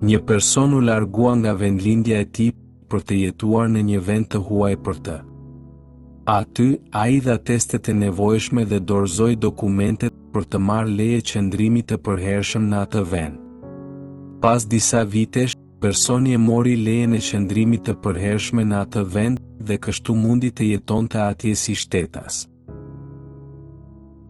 Një person u largua nga vendlindja e tij për të jetuar në një vend të huaj për të. Aty, ai dha testet e nevojshme dhe dorëzoi dokumentet për të marrë leje qëndrimi të përhershëm në atë vend. Pas disa vitesh, personi e mori lejen e qëndrimit të përhershme në atë vend dhe kështu mundi të jetonte atje si shtetas.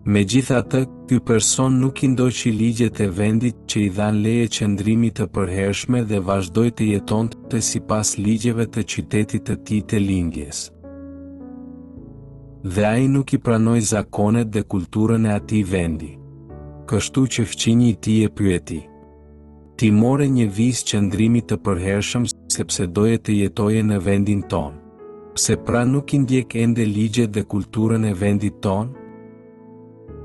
Megjithatë, ky person nuk i ndoqi ligjet e vendit që i dhan leje qëndrimi të përhershme dhe vazhdoi të jetonte sipas ligjeve të qytetit të tij të lindjes. Dhe ai nuk i pranoi zakonet dhe kulturën e atij vendi. Kështu që fëmijë i tij e pyeti: "Ti more një vizë qëndrimi të përhershëm sepse doje të jetoje në vendin ton. Pse pra nuk i ndjek ende ligjet dhe kulturën e vendit ton?"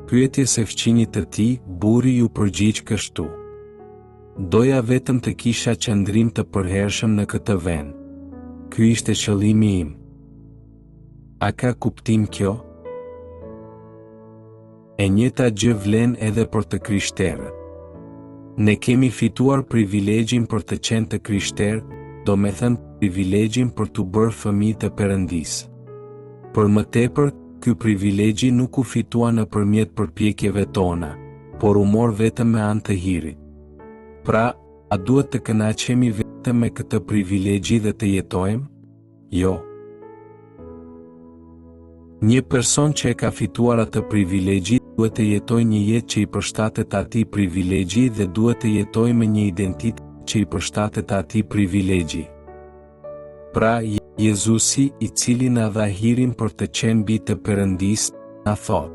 Pyetje se fëmijët të tij, burri ju përgjigj kështu: "Doja vetëm të kisha qëndrim të përhershëm në këtë vend. Ky ishte qëllimi im." A ka kuptim kjo? E njëjta gjë vlen edhe për të krishterët. Ne kemi fituar privilegjin për të qenë të krishterë, do me thënë privilegjin për të bërë fëmijë të Perëndisë. Për më tepër, ky privilegji nuk u fitua nëpërmjet përpjekjeve tona, por u mor vetëm me anë të hirit. Pra, a duhet të kënaqemi vetëm me këtë privilegji dhe të jetojmë? Jo. Një person që e ka fituar atë privilegji duhet të jetojë një jetë që i përshtatet atij privilegji dhe duhet të jetojë me një identitet që i përshtatet atij privilegji. Pra, Jezusi, i cili na dha hirin për të qenë bijtë të Perëndisë, na thot: